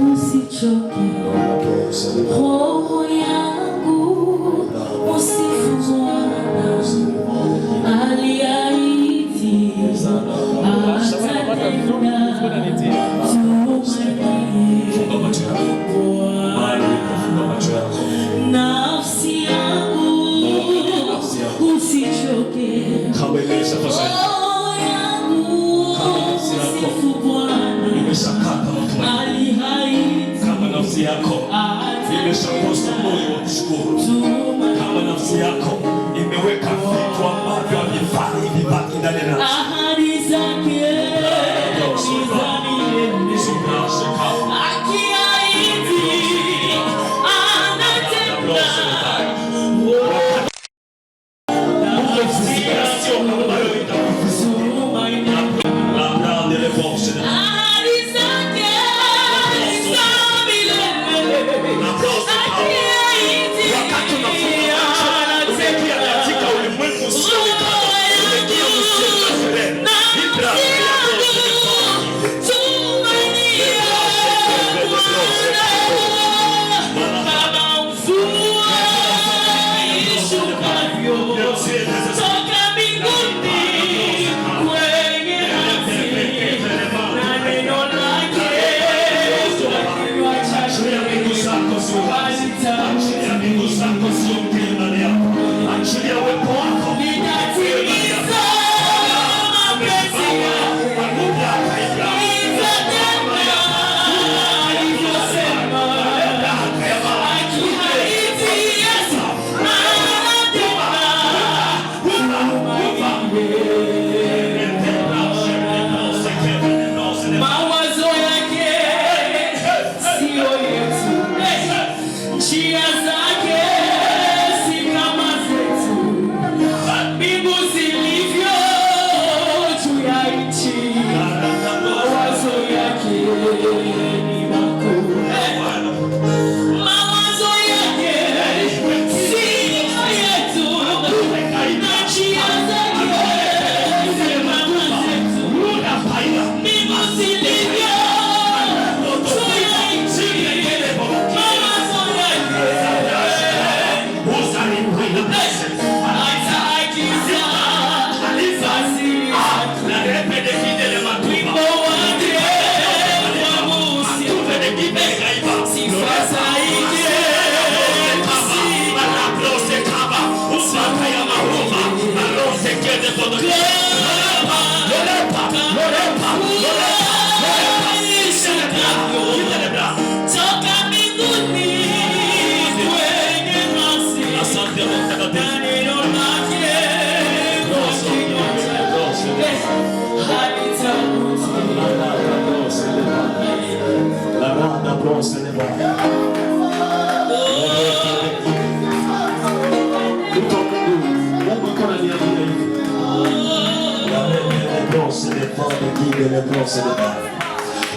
Usichoke roho yangu, usifu Bwana, aliahidi atenda. Nafsi yangu usichoke, roho yangu usifu Bwana, kama nafsi yako imeshakosa moyo wa kushukuru, kama nafsi yako imeweka vitu ambavyo havifai vibaki ndani ya nafsi, ahadi zake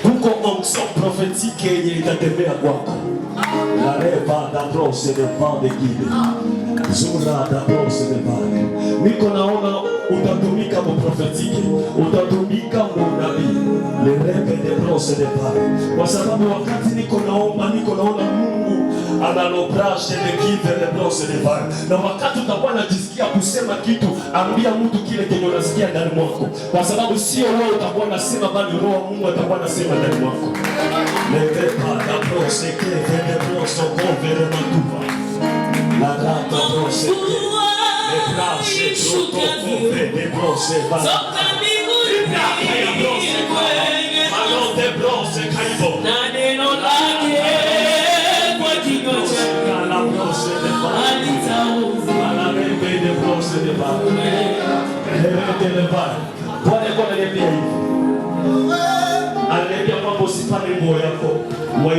huko onction prophétique yenye itatembea kwako. La reva da brose de vent de guide. Zura da brose de vent. Niko naona utatumika mu prophétique, utatumika mu nabii. Le reve de brose de vent. Kwa sababu wakati niko naona Mungu analobrashe de guide de brose de vent. Na wakati utakuwa unajisikia kusema kitu, ambia mtu kile kenye unasikia ndani mwako. Kwa sababu sio wewe utakuwa unasema, bali Roho wa Mungu atakuwa anasema ndani mwako. Leve pada brose que vende broso convere matuva. La rata brose que le brashe truto convere brose va. Malon de brose caibo. Neno lake kwa kinywa chake la brose de va. Alitauza la rebe de brose de va. Rebe de va. Bwana yuko ananiambia hivi. Ananiambia kwamba usipane nguo yako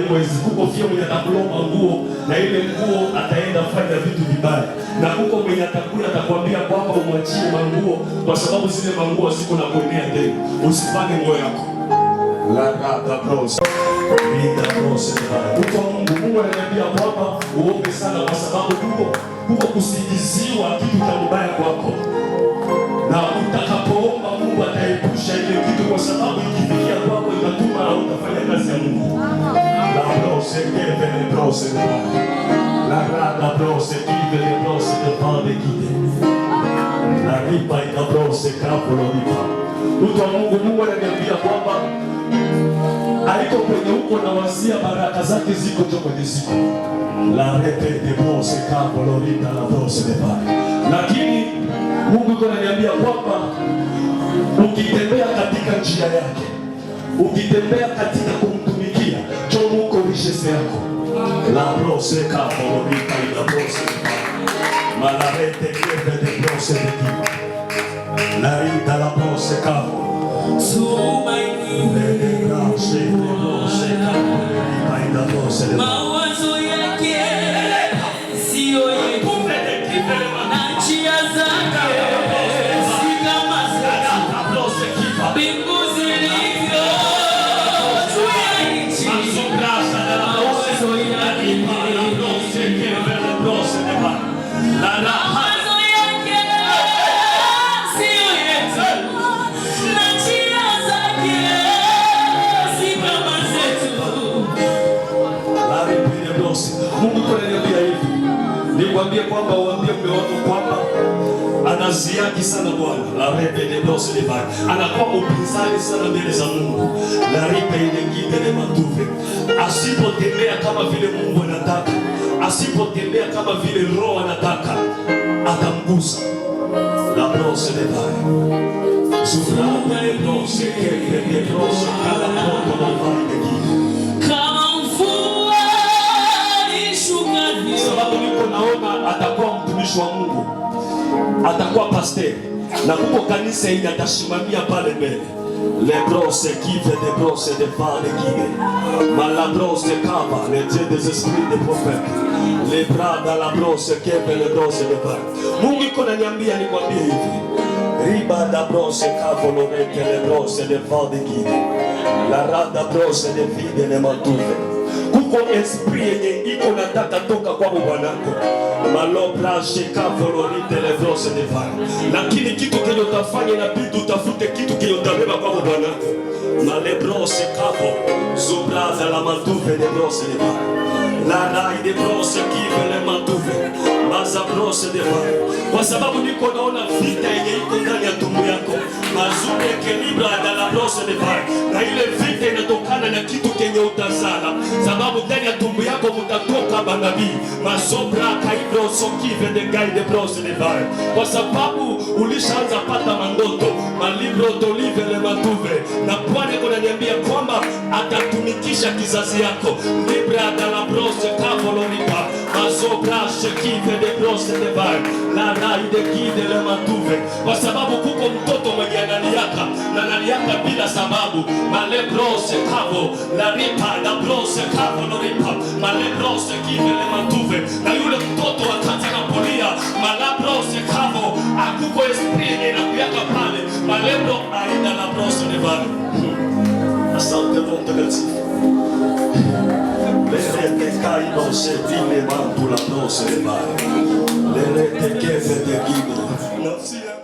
mwezi kuko fia mwenye atakulomba nguo na ile nguo ataenda fanya vitu vibaya, na kuko mwenye atakula atakwambia kwamba umwachie manguo kwa sababu zile manguo ziko na kuenea tena. Usipane nguo yako. La rata bros. Linda bros. Uko Mungu ananiambia kwamba uombe sana kwa sababu kuko kusingiziwa kitu cha mbaya kwako. Na utakapoomba Mungu ataepusha ile kitu, kwa sababu ikifikia kwako itatuma unafanya kazi ya Mungu. La brose keve le brose de ba. La rada brose kive le brose de ba de kide. La ripa ina brose kapolo ripa. Mtu wa Mungu, Mungu ananiambia kwamba aliko kwenye huko na wazia baraka zake ziko jo kwenye siku. La rete de brose kapolo ripa la brose de ba. Lakini Mungu yuko ananiambia kwamba ukitembea katika njia yake, ukitembea katika kumtumikia, chomuko richesse yako. La brose kapolo ripa la brose de ba. Malarete keve de brose de kiva. La rita la brose kapolo. Mawazo yake sio yetu, na njia zake si kama zetu. Mbingu zilivyo juu ya nchi, mawazo yake Mungu ananiambia hivi, nikwambie kwamba uambie mume wako kwamba anaziaki sana Bwana. La rebe de brose de ba. Anakuwa upinzani sana mbele za Mungu. La rebe ile de matuve. Asipotembea kama vile Mungu anataka, asipotembea kama vile Roho anataka, atamgusa. La brose de ba. Sufrata de brose que de brose cada moto no vai de kide. Sababu niko naona atakuwa mtumishi wa Mungu, atakuwa pasteur, na kuko kanisa hili atasimamia pale mbele. Le brose kive de brose de va de guide. La brose kava, le Dieu des esprits des prophètes. Le bras dans la brose kive le brose de va. Mungu iko ananiambia nikwambie hivi. Riba da brose kava lo rete le brose de va de guide. La rada brose de vide le matuve. Kuko esprit yenye iko nataka toka kwa bwanako. Malobra sheka volorite le brose de va. Lakini kitu kenye utafanya inabidi utafute kitu kenye utabeba kwa bwanako. Male brose kapo zubraza la matuve de brose de va. La rai de brose kive le matuve. Maza brose de va. Kwa sababu niko naona vita yenye iko ndani ya tumbo yako. Mazuri equilibra da la brose de va. Na ile vita inatokana na kitu kenye utazala. Sababu ndani ya tumbo yako mutatoka manabii. Mazobra kaibro sokive de gai de brose de va. Kwa sababu ulishaanza pata mandoto. Malibro tolive le matuve. Na Bwana ananiambia kwamba atatumikisha kizazi yako. Libra da la brose kavolonipa. Mazobra shekive de brose de va. La rai de guide le matuve. Kwa sababu kuko mtoto mwenye analiaka na analiaka bila sababu. Male brose kavo la ripa la brose kavo no ripa. Male brose kive le matuve. Na yule mtoto wakati anapolia mala brose kavo akuko esprit inakuyaka pale. Malebro aina la brose de va. Asante Mungu mtakatifu. Lerete kaido setine mantu la brose de va. Lerete kefe de guide.